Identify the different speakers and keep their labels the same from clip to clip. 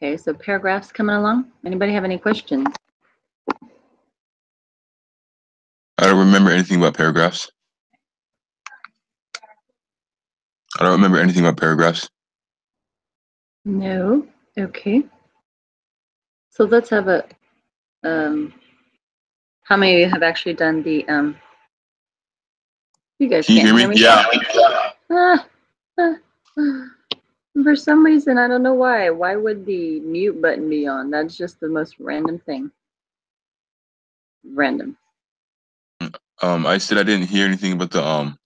Speaker 1: Okay, so paragraphs coming along. Anybody have any questions?
Speaker 2: I don't remember anything about paragraphs. I don't remember anything about paragraphs.
Speaker 1: No. Okay. So let's have a. How many of you have actually done the? You guys
Speaker 2: Can you
Speaker 1: can't
Speaker 2: hear me?
Speaker 1: hear me.
Speaker 2: Yeah.
Speaker 1: For some reason, I don't know why. Why would the mute button be on? That's just the most random thing. Random.
Speaker 2: I said I didn't hear anything about the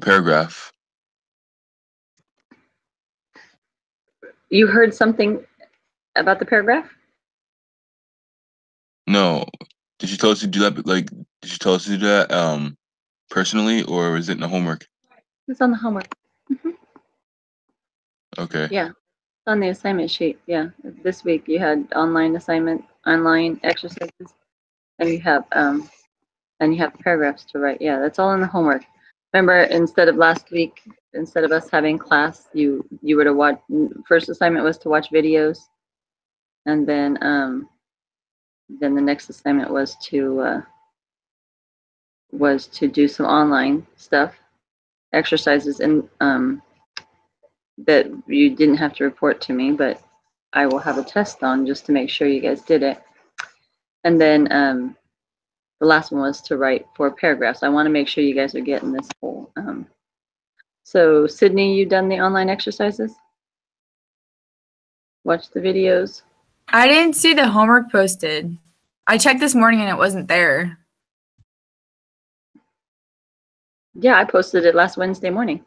Speaker 2: paragraph.
Speaker 1: You heard something about the paragraph?
Speaker 2: No. Did you tell us to do that? Like, did you tell us to do that personally, or is it in the homework?
Speaker 1: It's on the homework.
Speaker 2: Okay.
Speaker 1: Yeah, on the assignment sheet. Yeah, this week you had online assignment, online exercises, and you have paragraphs to write. Yeah, that's all in the homework. Remember, instead of last week, instead of us having class, you were to watch. First assignment was to watch videos, and then the next assignment was to do some online stuff, exercises, and that you didn't have to report to me, but I will have a test on just to make sure you guys did it. And then the last one was to write 4 paragraphs. I want to make sure you guys are getting this whole. So Sydney, you done the online exercises? Watch the videos?
Speaker 3: I didn't see the homework posted. I checked this morning and it wasn't there.
Speaker 1: Yeah, I posted it last Wednesday morning.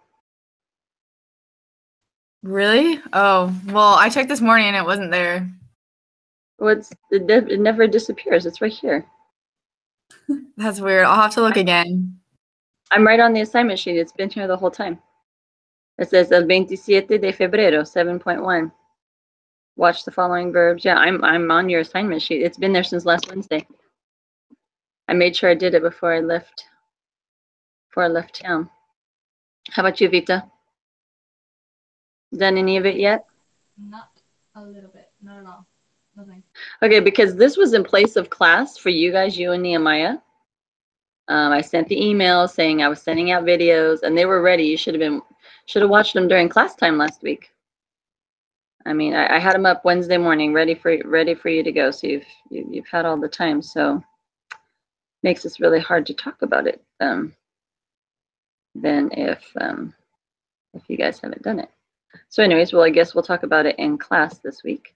Speaker 3: Really? Oh, well, I checked this morning and it wasn't there.
Speaker 1: Well, it never disappears. It's right here.
Speaker 3: That's weird. I'll have to look again.
Speaker 1: I'm right on the assignment sheet. It's been here the whole time. It says el 27 de febrero, 7.1. Watch the following verbs. Yeah, I'm on your assignment sheet. It's been there since last Wednesday. I made sure I did it before I left town. How about you, Vita? Done any of it yet?
Speaker 4: Not a little bit. Not at all. Nothing.
Speaker 1: Okay, because this was in place of class for you guys, you and Nehemiah. I sent the email saying I was sending out videos, and they were ready. You should have watched them during class time last week. I mean, I had them up Wednesday morning, ready for you to go. So you've had all the time. So makes this really hard to talk about it. Than if you guys haven't done it. So anyways, well, I guess we'll talk about it in class this week.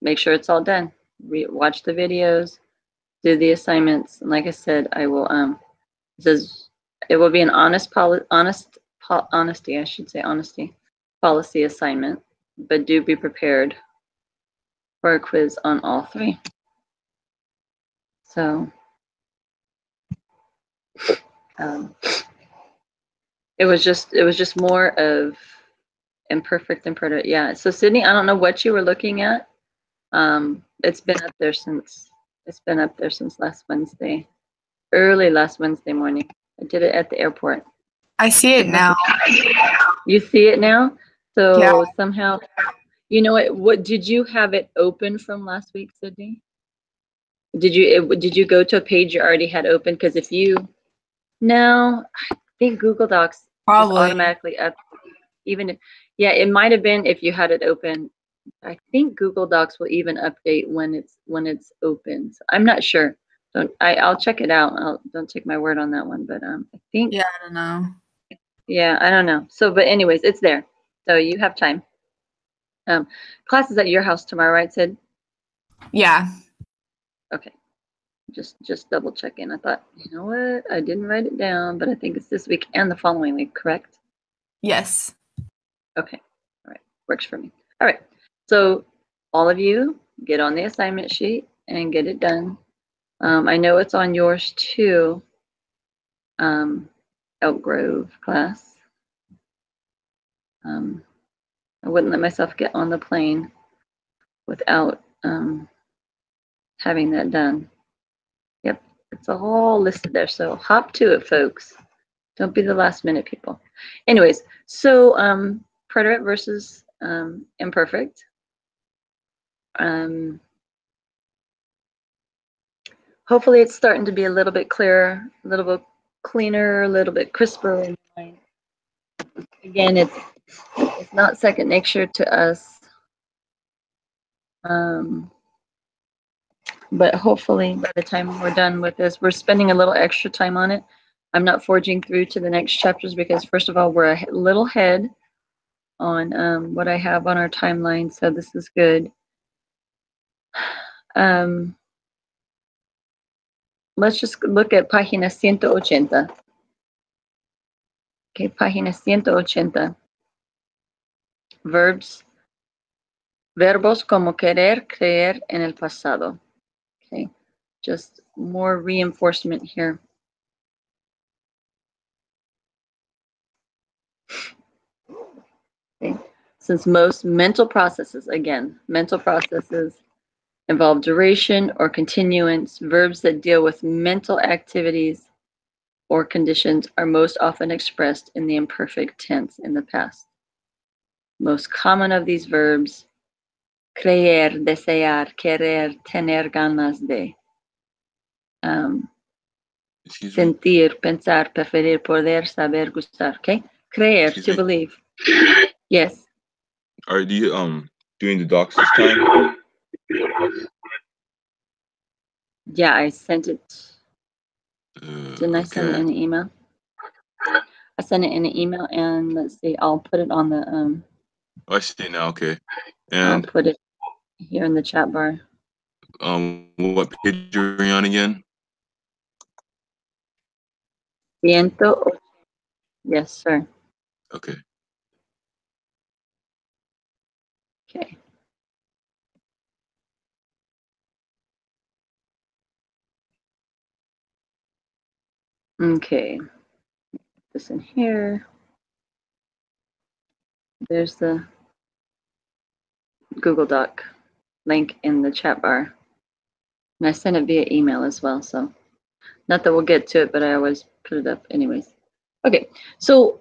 Speaker 1: Make sure it's all done. Watch the videos, do the assignments, and like I said, I will. It says it will be an honesty policy assignment, but do be prepared for a quiz on all 3. So. It was just more of imperfect and predator. Yeah. So Sydney, I don't know what you were looking at. It's been up there since last Wednesday, early last Wednesday morning. I did it at the airport.
Speaker 3: I see it now.
Speaker 1: You see it now? So
Speaker 3: yeah.
Speaker 1: Somehow, you know what did you have it open from last week, Sydney? Did you go to a page you already had open? Because if you, no, I think Google Docs
Speaker 3: Probably
Speaker 1: automatically up. Yeah, it might have been if you had it open. I think Google Docs will even update when it's open. So I'm not sure. I'll check it out. Don't take my word on that one, but I think.
Speaker 3: Yeah, I don't know.
Speaker 1: Yeah, I don't know. So, but anyways, it's there. So you have time. Class is at your house tomorrow, right, Sid?
Speaker 3: Yeah.
Speaker 1: Okay. Just double checking. I thought, you know what? I didn't write it down, but I think it's this week and the following week, correct?
Speaker 3: Yes.
Speaker 1: Okay. All right. Works for me. All right. So all of you get on the assignment sheet and get it done. I know it's on yours too, Elk Grove class. I wouldn't let myself get on the plane without having that done. Yep, it's all listed there. So hop to it, folks. Don't be the last minute people. Anyways, so preterite versus imperfect. Hopefully it's starting to be a little bit clearer, a little bit cleaner, a little bit crisper in mind. Again, it's not second nature to us. But hopefully by the time we're done with this, we're spending a little extra time on it. I'm not forging through to the next chapters because first of all, we're a little ahead on what I have on our timeline, so this is good. Let's just look at página 180. Okay, página 180. Verbs. Verbos como querer, creer en el pasado. Okay, just more reinforcement here. Okay. Since most mental processes, again, mental processes involve duration or continuance, verbs that deal with mental activities or conditions are most often expressed in the imperfect tense in the past. Most common of these verbs, creer, desear, querer, tener ganas de. Sentir, pensar, preferir, poder, saber, gustar. Okay? Creer, to believe. Yes.
Speaker 2: Are you doing the docs this time?
Speaker 1: Yeah, I sent it. Didn't I send it in an email? I sent it in an email, and let's see, I'll put it on the
Speaker 2: Oh, I see now. Okay,
Speaker 1: I'll
Speaker 2: and
Speaker 1: put it here in the chat bar.
Speaker 2: what page are you on again?
Speaker 1: Ciento. Yes, sir.
Speaker 2: Okay.
Speaker 1: Okay. Okay. This in here. There's the Google Doc link in the chat bar. And I sent it via email as well, so not that we'll get to it, but I always put it up anyways. Okay, so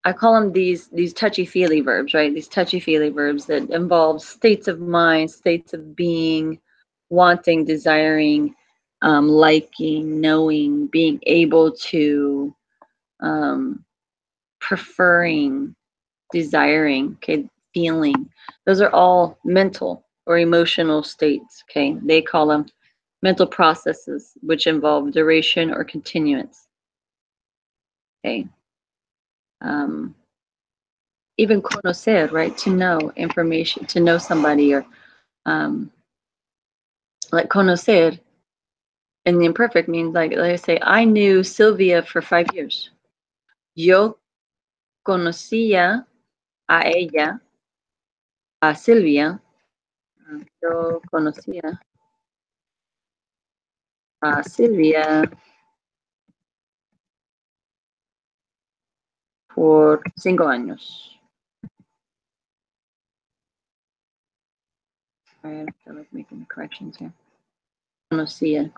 Speaker 1: I call them these touchy-feely verbs, right? These touchy-feely verbs that involve states of mind, states of being, wanting, desiring, liking, knowing, being able to, preferring, desiring, okay, feeling. Those are all mental or emotional states, okay? They call them mental processes, which involve duration or continuance, okay? Even conocer, right? To know information, to know somebody, or like conocer in the imperfect means like I say, I knew Sylvia for 5 years. Yo conocía a ella, a Silvia. Yo conocía a Silvia por 5 años. I feel like making corrections here. Conocía.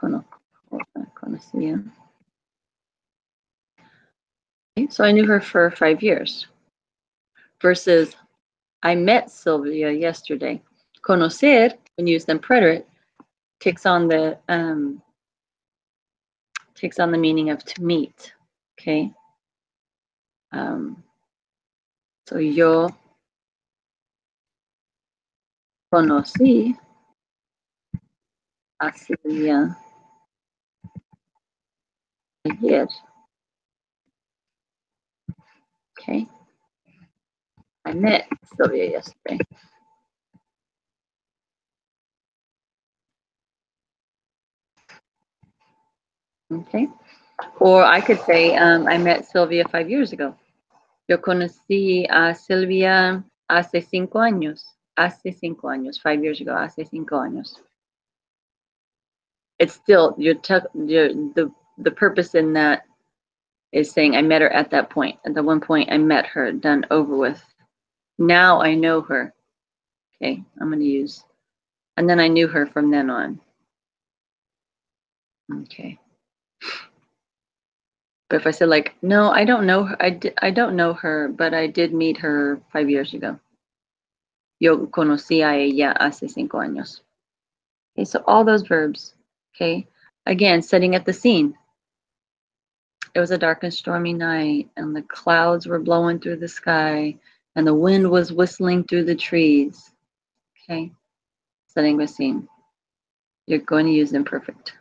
Speaker 1: Okay, so I knew her for 5 years. Versus, I met Sylvia yesterday. Conocer, when used in preterite, takes on the meaning of to meet. Okay. So yo conocí a Silvia ayer. Okay. I met Sylvia yesterday. Okay. Or I could say I met Sylvia 5 years ago. Yo conocí a Silvia hace 5 años. Hace 5 años. 5 years ago. Hace 5 años. It's still the purpose in that is saying I met her at that point. At the one point I met her, done, over with. Now I know her. Okay, I'm going to use, and then I knew her from then on. Okay. But if I said like, no, I don't know her. I don't know her, but I did meet her 5 years ago. Yo conocí a ella hace 5 años. Okay, so all those verbs. Okay, again, setting up the scene. It was a dark and stormy night, and the clouds were blowing through the sky, and the wind was whistling through the trees. Okay, setting the scene. You're going to use imperfect.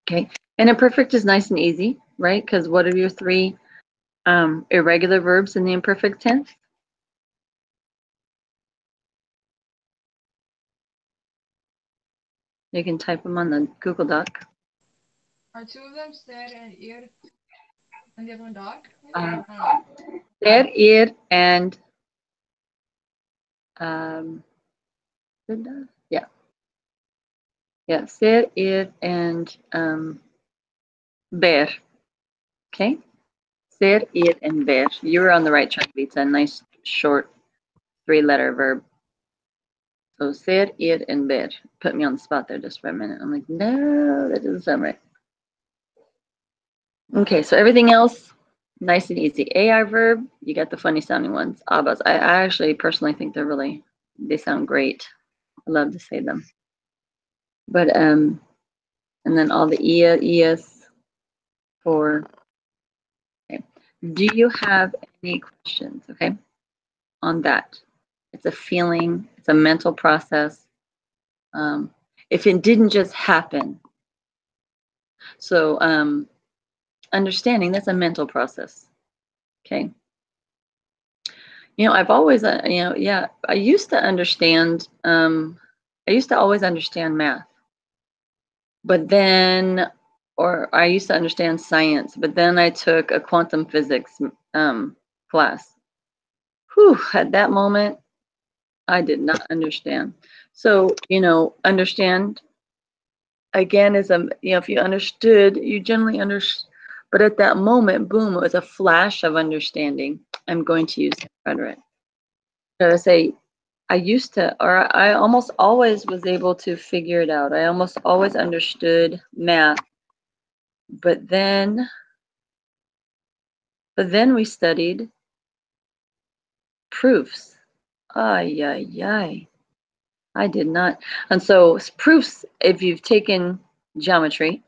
Speaker 1: Okay, and imperfect is nice and easy, right? Because what are your 3 irregular verbs in the imperfect tense? You can type them on the Google Doc.
Speaker 4: Are 2 of them ser and ir, and the other one dog?
Speaker 1: Ser, ir, and yeah, ser, ir, and ver. Okay, ser, ir, and ver. You were on the right track. It's a nice short 3-letter verb. So ser, ir, and ver. Put me on the spot there just for a minute. I'm like, no, that doesn't sound right. Okay, so everything else, nice and easy. AI verb, you got the funny sounding ones. Abas, I actually personally think they sound great. I love to say them. But and then all the ia, ias for. Okay. Do you have any questions? Okay, on that. It's a feeling. It's a mental process. If it didn't just happen. So understanding, that's a mental process. Okay. You know, I've always, I used to understand, I used to always understand math, but then, or I used to understand science, but then I took a quantum physics class. Whew, at that moment, I did not understand. So, understand, again, is if you understood, you generally understood, but at that moment, boom, it was a flash of understanding. I'm going to use rhetoric. So I say, I almost always was able to figure it out. I almost always understood math, but then we studied proofs. Ay, ay, ay. I did not. And so proofs, if you've taken geometry,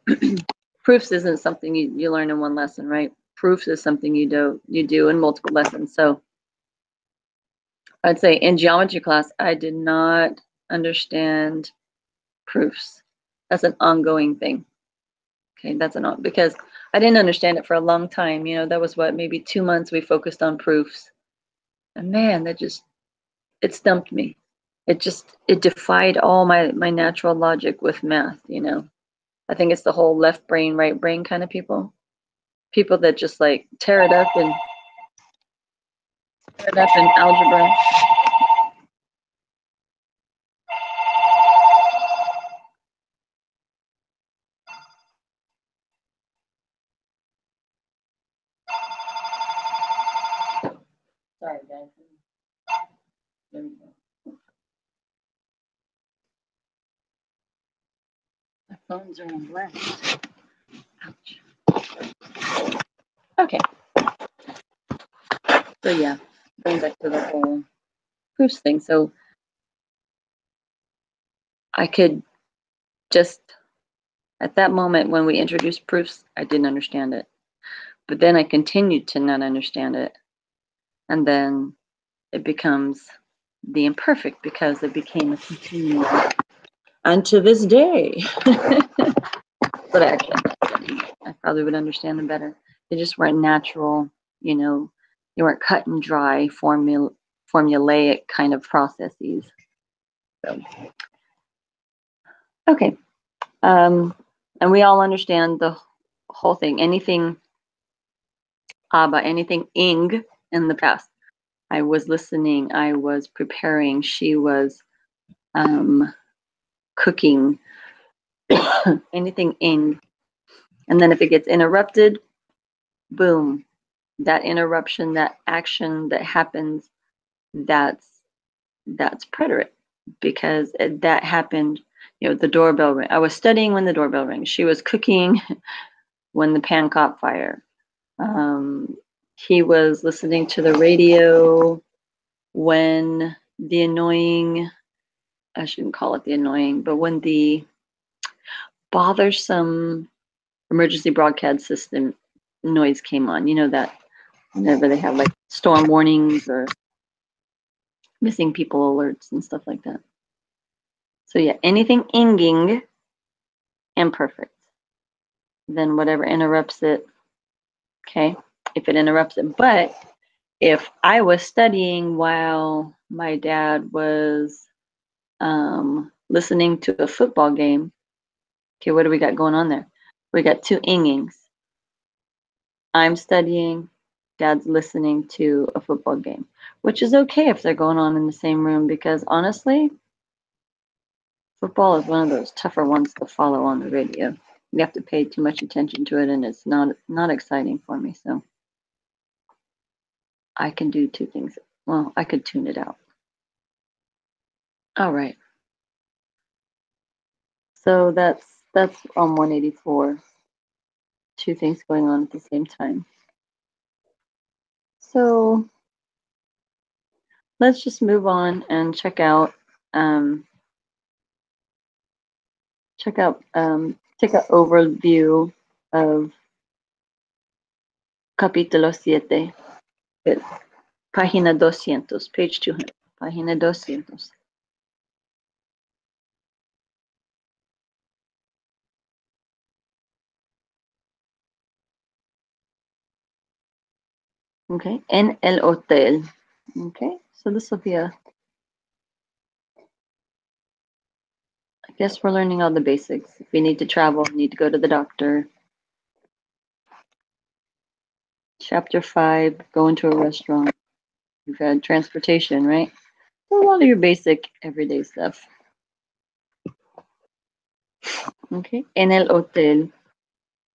Speaker 1: proofs isn't something you learn in one lesson, right? Proofs is something you do in multiple lessons. So I'd say in geometry class, I did not understand proofs. That's an ongoing thing. Okay, because I didn't understand it for a long time. That was maybe 2 months we focused on proofs. And man, it stumped me. It defied all my natural logic with math, I think it's the whole left brain, right brain kind of people. People that just like tear it up in algebra. Sorry, guys. There we go. The phones are on blast. Ouch. Okay. So yeah, going back to the whole proofs thing. So I could just, at that moment when we introduced proofs, I didn't understand it. But then I continued to not understand it. And then it becomes the imperfect because it became a continuum. And to this day, but actually, I probably would understand them better. They just weren't natural, they weren't cut and dry, formulaic kind of processes. So, okay. And we all understand the whole thing. Anything anything ing in the past. I was listening, I was preparing, she was cooking, anything ing. And then if it gets interrupted, boom, that interruption, that action that happens, that's preterite, because that happened, the doorbell rang. I was studying when the doorbell rang. She was cooking when the pan caught fire. He was listening to the radio when the annoying, I shouldn't call it the annoying, but when the bothersome emergency broadcast system noise came on, you know, that whenever they have like storm warnings or missing people alerts and stuff like that. So yeah, anything inging, imperfect. Then whatever interrupts it, okay, if it interrupts it. But if I was studying while my dad was listening to a football game, okay, what do we got going on there? We got two ingings. I'm studying, dad's listening to a football game, which is okay if they're going on in the same room because honestly, football is one of those tougher ones to follow on the radio. You have to pay too much attention to it and it's not exciting for me. So I can do two things. Well, I could tune it out. All right. So that's on 184. Two things going on at the same time. So let's just move on and check out take an overview of capítulo 7, página 200, page 200, página 200. Okay, en el hotel. Okay, so this will be I guess we're learning all the basics. If we need to travel, need to go to the doctor. Chapter 5, go into a restaurant. You've had transportation, right? So a lot of your basic everyday stuff. Okay, en el hotel.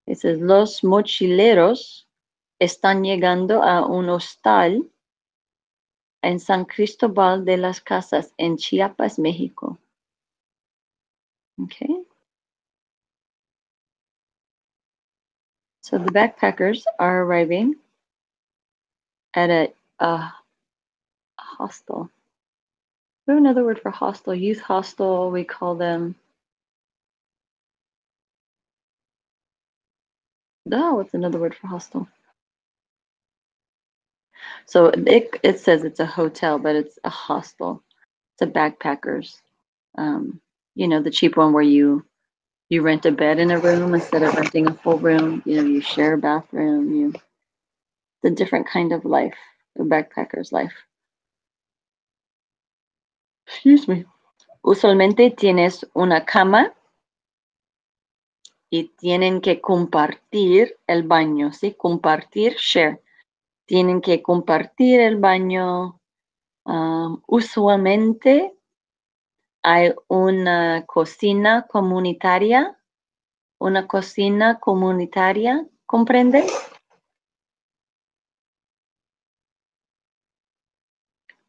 Speaker 1: It says, los mochileros están llegando a un hostal en San Cristóbal de las Casas, en Chiapas, México. Okay. So the backpackers are arriving at a hostel. We have another word for hostel. Youth hostel, we call them. Oh, what's another word for hostel? So it says it's a hotel, but it's a hostel. It's a backpackers. You know, the cheap one where you rent a bed in a room instead of renting a full room. You know, you share a bathroom. It's a different kind of life, a backpacker's life. Excuse me. Usualmente tienes una cama y tienen que compartir el baño, ¿sí? Compartir, share. Tienen que compartir el baño. Usualmente hay una cocina comunitaria. Una cocina comunitaria, ¿comprende?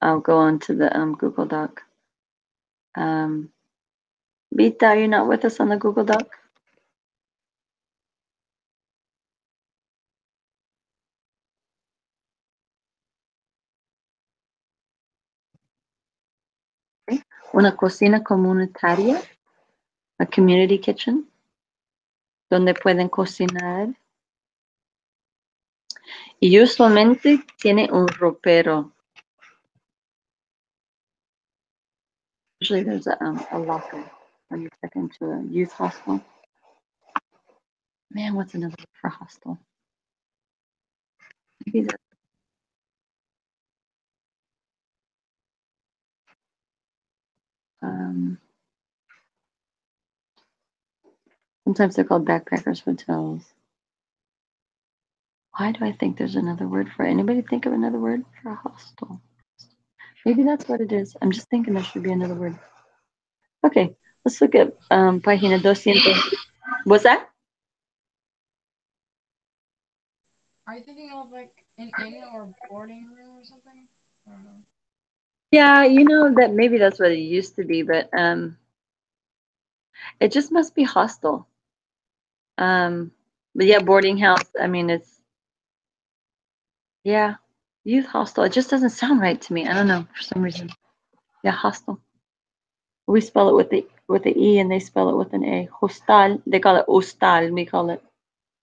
Speaker 1: I'll go on to the Google Doc. Vita, are you not with us on the Google Doc? Okay. Una cocina comunitaria, a community kitchen, donde pueden cocinar. Y usualmente tiene un ropero. Usually there's a locker when you check into a youth hostel. Man, what's another word for hostel? Maybe that. Sometimes they're called backpackers hotels. Why do I think there's another word for it? Anybody think of another word for a hostel? Maybe that's what it is. I'm just thinking there should be another word. Okay, let's look at página 200. What's that?
Speaker 4: Are you thinking of like an inn or boarding room or something? I don't know.
Speaker 1: Yeah, you know that maybe that's what it used to be, but it just must be hostel. But yeah, boarding house. I mean, yeah. Youth hostel. It just doesn't sound right to me. I don't know for some reason. Yeah, hostel. We spell it with the E and they spell it with an A. Hostal. They call it hostal. We call it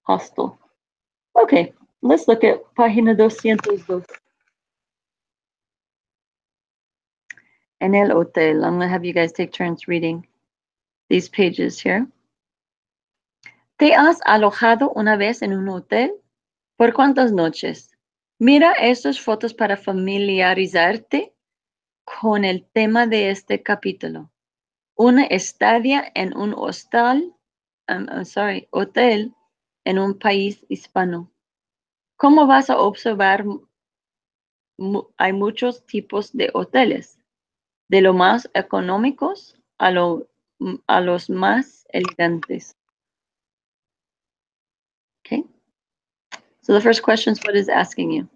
Speaker 1: hostel. Okay, let's look at página 202. En el hotel. I'm going to have you guys take turns reading these pages here. ¿Te has alojado una vez en un hotel? ¿Por cuántas noches? Mira estas fotos para familiarizarte con el tema de este capítulo. Una estadía en un hotel en un país hispano. Como vas a observar, hay muchos tipos de hoteles, de los más económicos a los más elegantes. Okay. So the first question is what is asking you?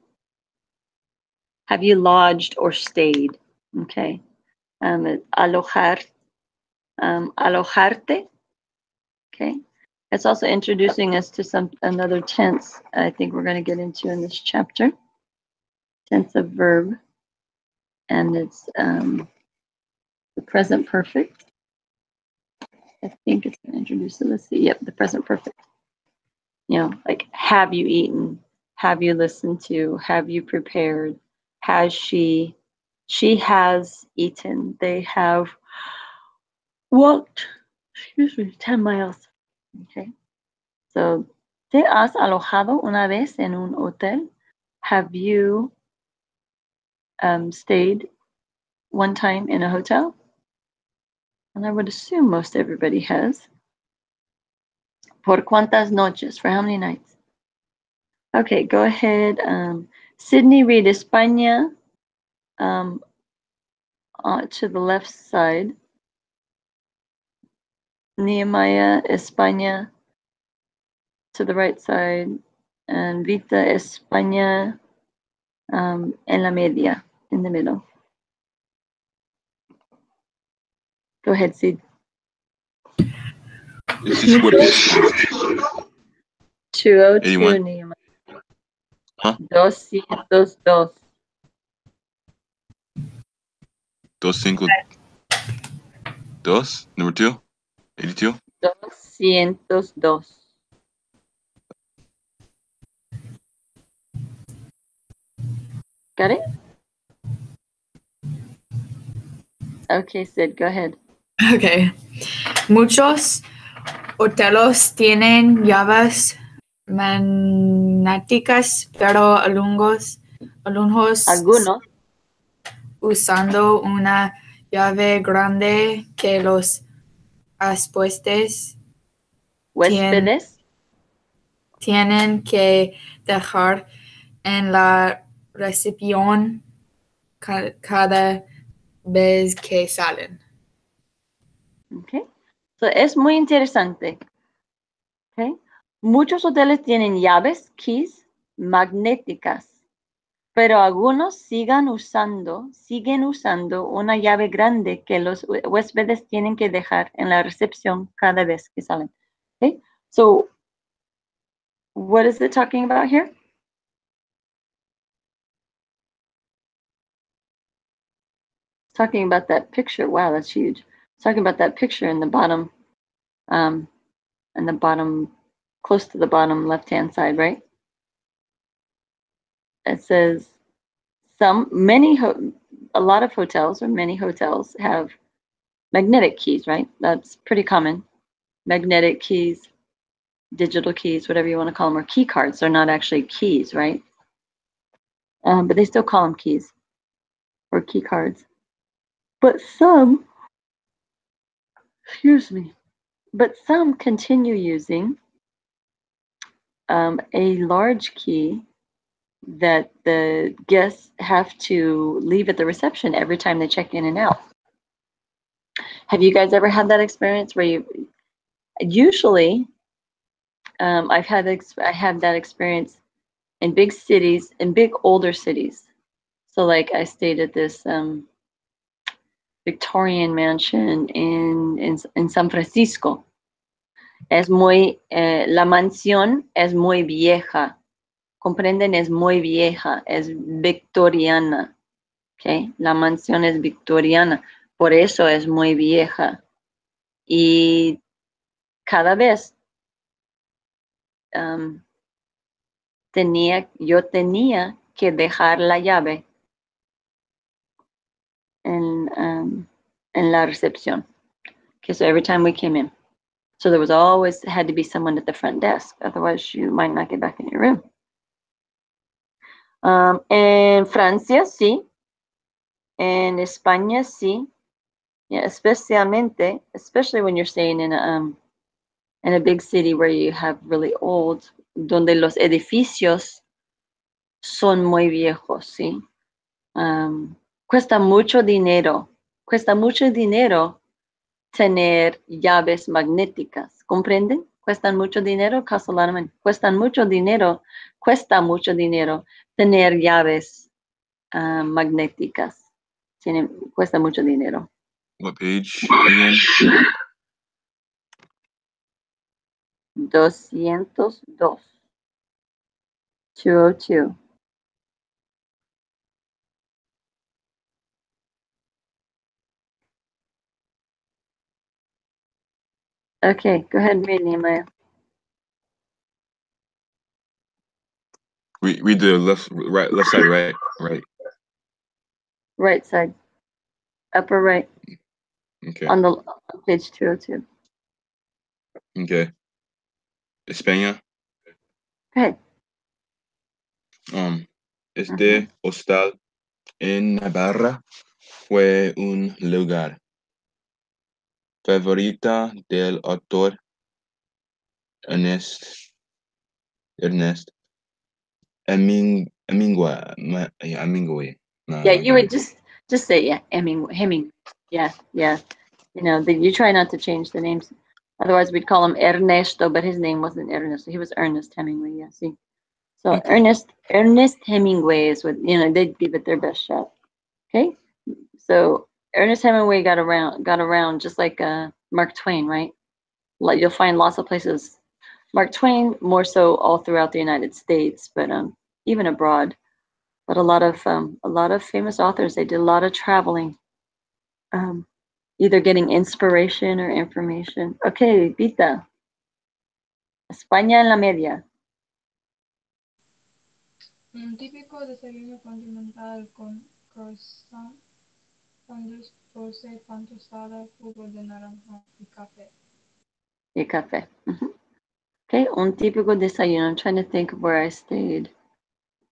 Speaker 1: Have you lodged or stayed? Okay. Alojarte. Okay. It's also introducing us to another tense I think we're going to get into in this chapter. Tense of verb. And it's the present perfect. I think it's going to introduce it. Let's see. Yep, the present perfect. You know, like have you eaten? Have you listened to? Have you prepared? Has she? She has eaten. They have walked, 10 miles. Okay. So, ¿te has alojado una vez en un hotel? Have you stayed one time in a hotel? And I would assume most everybody has. ¿Por cuántas noches? For how many nights? Okay, go ahead. Sydney, read España to the left side. Nehemiah, España to the right side. And Vita, España en la media, in the middle. Go ahead, Sid.
Speaker 2: Is this what is
Speaker 1: 202,
Speaker 2: 81?
Speaker 1: Nehemiah.
Speaker 2: Huh?
Speaker 1: 202.
Speaker 2: 252? Number 2? 82?
Speaker 1: 202. Got it? Okay, Sid, go ahead.
Speaker 3: Okay. Muchos hoteles tienen llaves magnéticas, pero algunos usando una llave grande que los
Speaker 1: Huéspedes.
Speaker 3: tienen que dejar en la recepción cada vez que salen.
Speaker 1: Okay. So es muy interesante. Okay. Muchos hoteles tienen llaves, keys, magnéticas, pero algunos siguen usando una llave grande que los huéspedes tienen que dejar en la recepción cada vez que salen. Okay. So what is it talking about here? It's talking about that picture. Wow, that's huge. It's talking about that picture in the bottom, close to the bottom left-hand side, right? It says a lot of hotels or many hotels have magnetic keys, right? That's pretty common. Magnetic keys, digital keys, whatever you want to call them, or key cards. They're not actually keys, right? But they still call them keys or key cards. But some continue using a large key that the guests have to leave at the reception every time they check in and out. Have you guys ever had that experience where usually I had that experience in big cities, in big older cities. So like I stayed at this Victorian mansion in San Francisco. La mansión es muy vieja. comprenden, es muy vieja, es victoriana. Okay? La mansión es victoriana, por eso es muy vieja. Y cada vez yo tenía que dejar la llave en la recepción. Okay, so every time we came in. So there was always had to be someone at the front desk, otherwise you might not get back in your room. En Francia, sí. En España, sí. Yeah, especially when you're staying in a big city where you have really old, donde los edificios son muy viejos, sí. Cuesta mucho dinero tener llaves magnéticas, ¿comprenden? Cuestan mucho dinero, cuesta mucho dinero tener llaves magnéticas. Cuesta mucho dinero.
Speaker 2: What page again?
Speaker 1: 202. 202. Okay, go ahead and read, Nehemiah.
Speaker 2: Read the left side, right.
Speaker 1: Right side. Upper right.
Speaker 2: Okay.
Speaker 1: On page 202.
Speaker 2: Okay. España.
Speaker 1: Go ahead.
Speaker 2: Este hostal en Navarra fue un lugar favorita del autor Ernest Hemingway.
Speaker 1: Yeah, you would just say, yeah, Hemingway. Yeah. You know, you try not to change the names. Otherwise, we'd call him Ernesto, but his name wasn't Ernesto. He was Ernest Hemingway. Yeah, see. So
Speaker 2: Okay.
Speaker 1: Ernest Hemingway is what, they'd give it their best shot. Okay. So Ernest Hemingway got around just like Mark Twain, right? Like you'll find lots of places. Mark Twain more so all throughout the United States, but even abroad. But a lot of famous authors, they did a lot of traveling, either getting inspiration or information. Okay, Vita. España en la media.
Speaker 4: Un típico desayuno continental con croissant, sándwich, dulce, pan tostada, jugo de naranja y café.
Speaker 1: Y café. Okay, un típico desayuno. I'm trying to think of where I stayed.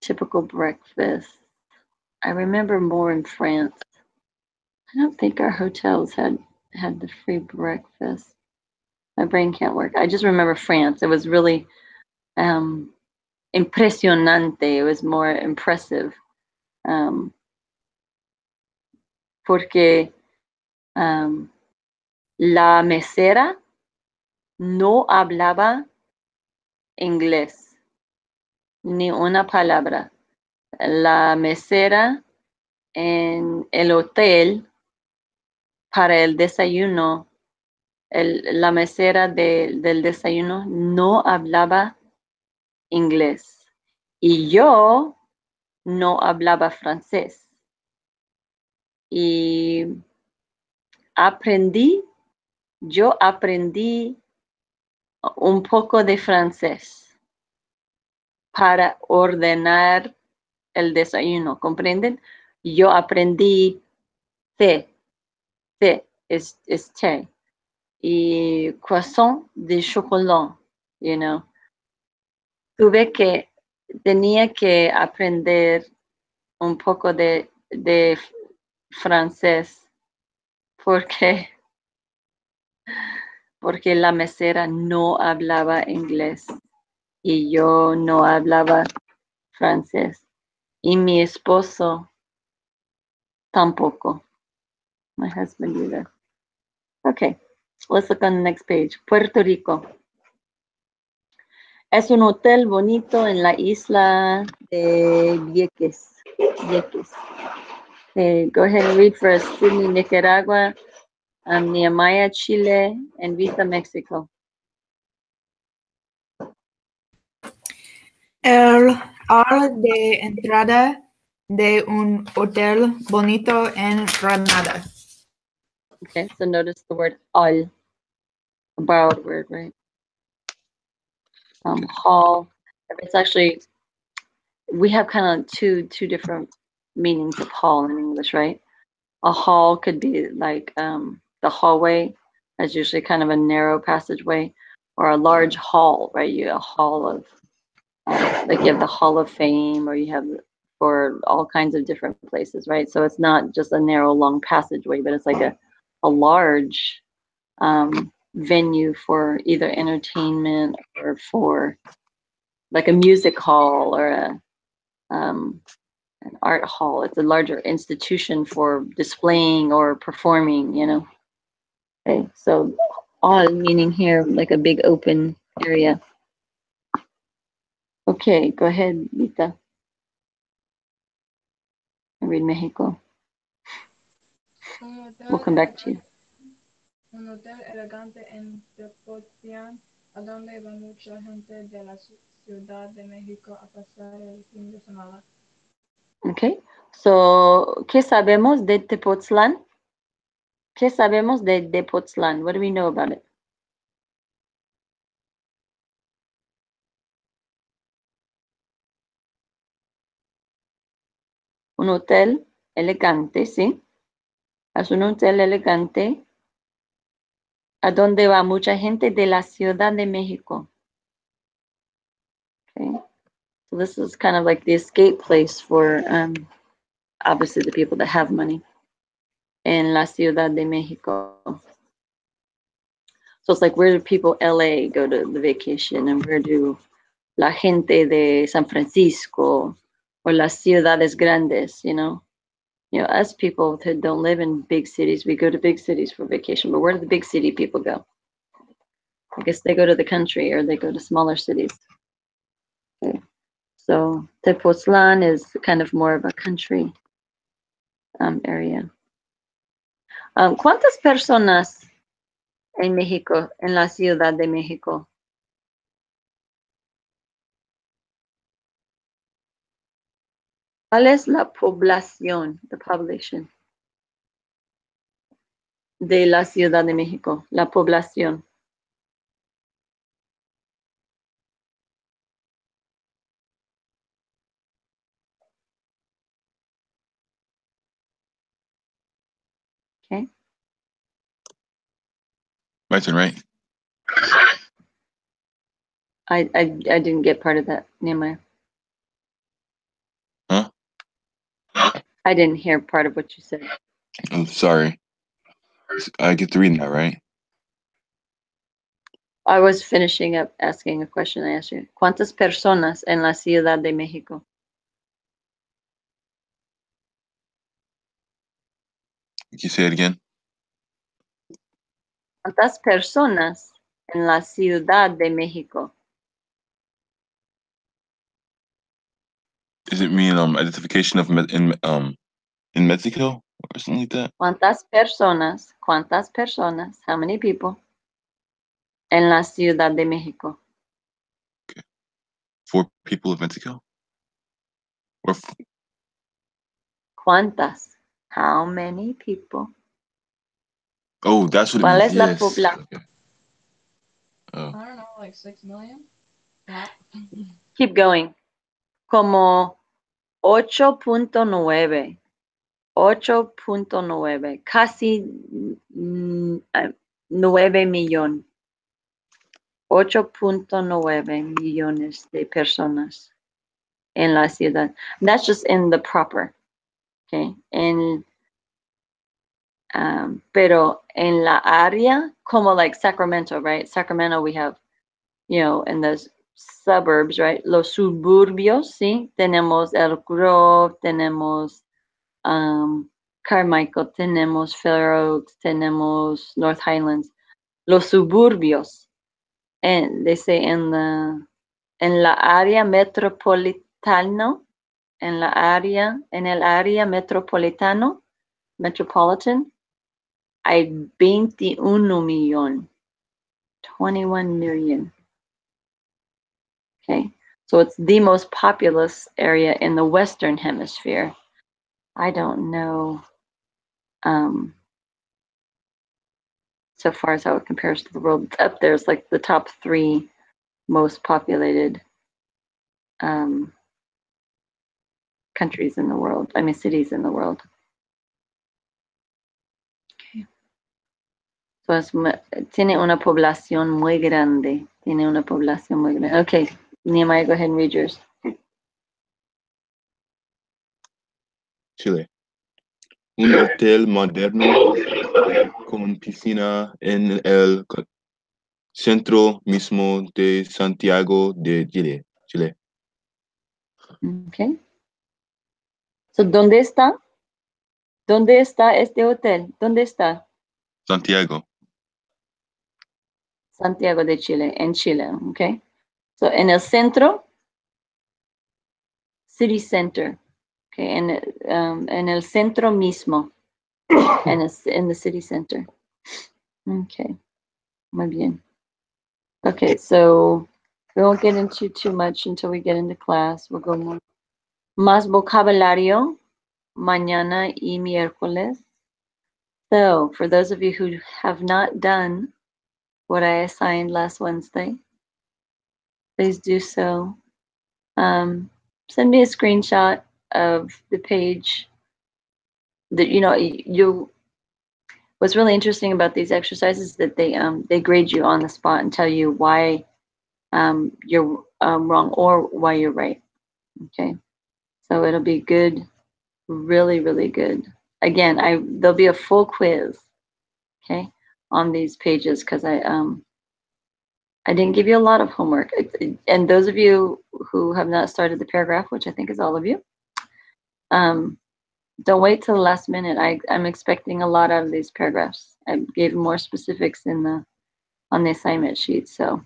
Speaker 1: Typical breakfast. I remember more in France. I don't think our hotels had the free breakfast. My brain can't work. I just remember France. It was really impresionante. It was more impressive. Porque la mesera no hablaba inglés, ni una palabra. La mesera en el hotel para el desayuno, la mesera del desayuno no hablaba inglés y yo no hablaba francés. Y yo aprendí un poco de francés para ordenar el desayuno, ¿comprenden? Yo aprendí té es té, y croissant de chocolat, tenía que aprender un poco de francés porque la mesera no hablaba inglés y yo no hablaba francés y mi esposo tampoco. My husband either. Okay, let's look on the next page. Puerto Rico. Es un hotel bonito en la isla de Vieques. Okay, go ahead and read for us. Sydney, Nicaragua, Nehemiah, Chile, and Vita, Mexico.
Speaker 3: El hall de entrada de un hotel bonito en Granada.
Speaker 1: Okay, so notice the word al, a borrowed word, right? Hall. It's actually, we have kind of two different meanings of hall in English, right? A hall could be like the hallway, that's usually kind of a narrow passageway, or a large hall, right? You a hall of like you have the Hall of Fame, or you have for all kinds of different places, right? So it's not just a narrow, long passageway, but it's like a large venue for either entertainment or for like a music hall or an art hall. It's a larger institution for displaying or performing, you know. Okay, so all meaning here like a big open area. Okay, go ahead, Lita. Read Mexico. We'll come back to you.
Speaker 4: Un hotel elegante en Tepoztlán, a donde va mucha gente de la Ciudad de México a pasar el fin de semana.
Speaker 1: Okay, so, ¿qué sabemos de Tepoztlán? ¿Qué sabemos de Tepoztlán? What do we know about it? Un hotel elegante, ¿sí? Es un hotel elegante a donde va mucha gente de la Ciudad de México. Okay, so this is kind of like the escape place for obviously the people that have money in la Ciudad de Mexico. So it's like where do people LA go to the vacation, and where do la gente de San Francisco or las ciudades grandes, you know? You know, us people who don't live in big cities, we go to big cities for vacation, but where do the big city people go? I guess they go to the country or they go to smaller cities. Okay. So Tepoztlán is kind of more of a country area. ¿Cuántas personas en México, en la Ciudad de México? ¿Cuál es la población, the population, de la Ciudad de México? La población. Okay.
Speaker 2: My turn, right?
Speaker 1: I didn't get part of that, Nehemiah.
Speaker 2: Huh?
Speaker 1: I didn't hear part of what you said.
Speaker 2: I'm sorry. I get to read that, right?
Speaker 1: I was finishing up asking a question I asked you. ¿Cuántas personas en la Ciudad de México?
Speaker 2: Can you say it again?
Speaker 1: ¿Cuántas personas en la Ciudad de México?
Speaker 2: Does it mean identification of in Mexico or something like that?
Speaker 1: ¿Cuántas personas? ¿Cuántas personas? How many people? En la Ciudad de México.
Speaker 2: Okay. 4 people of Mexico? Or
Speaker 1: ¿Cuántas? How many people?
Speaker 2: oh, that's what it
Speaker 1: ¿Cuál
Speaker 2: means.
Speaker 1: es la
Speaker 2: Yes.
Speaker 1: población?
Speaker 2: Okay. Oh.
Speaker 4: I don't know, like 6 million? Yeah.
Speaker 1: Keep going. Como 8.9. 8.9. Casi 9 millones. 8.9 millones de personas en la ciudad. That's just in the proper. Okay. Pero en la área, como like Sacramento, right? Sacramento, we have, you know, in the suburbs, right? Los suburbios, sí. Tenemos El Grove, tenemos Carmichael, tenemos Fair Oaks, tenemos North Highlands. Los suburbios. And they say en la área metropolitano, en el área metropolitano, metropolitan, hay 21 million. 21 million. Okay. So it's the most populous area in the Western Hemisphere. I don't know so far as how it compares to the world. Up there's like the top 3 most populated countries in the world. I mean, cities in the world. Okay. So tiene una población muy grande. Tiene una población muy grande. Okay, Nehemiah, go ahead and read yours.
Speaker 2: Chile. Un hotel moderno con piscina en el centro mismo de Santiago de Chile. Chile.
Speaker 1: Okay. So, ¿dónde está? ¿Dónde está este hotel? ¿Dónde está?
Speaker 2: Santiago.
Speaker 1: Santiago de Chile, en Chile, okay? So, en el centro, city center, okay? En el centro mismo, in the city center. Okay, muy bien. Okay, so we won't get into too much until we get into class. We'll go more. Más vocabulario, mañana y miércoles. So, for those of you who have not done what I assigned last Wednesday, please do so. Send me a screenshot of the page that what's really interesting about these exercises is that they grade you on the spot and tell you why you're wrong or why you're right. Okay, so it'll be good, really, really good. Again, there'll be a full quiz, okay, on these pages because I didn't give you a lot of homework. And those of you who have not started the paragraph, which I think is all of you, don't wait till the last minute. I'm expecting a lot out of these paragraphs. I gave more specifics on the assignment sheet, so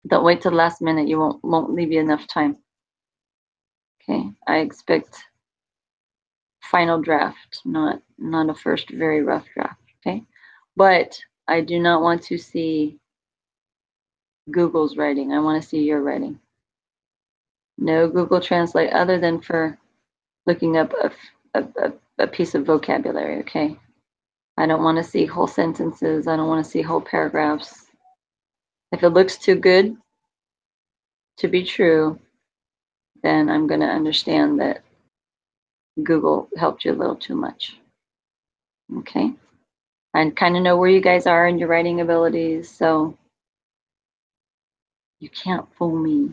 Speaker 1: don't wait till the last minute. You won't leave you enough time. Okay, I expect final draft, not a first very rough draft. Okay, but I do not want to see Google's writing. I want to see your writing. No Google Translate other than for looking up a piece of vocabulary, okay? I don't want to see whole sentences. I don't want to see whole paragraphs. If it looks too good to be true, then I'm going to understand that Google helped you a little too much, okay? I kind of know where you guys are in your writing abilities, so you can't fool me.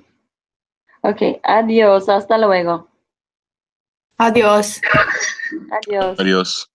Speaker 1: Okay, adios, hasta luego.
Speaker 3: Adiós.
Speaker 1: Adios.
Speaker 2: Adios.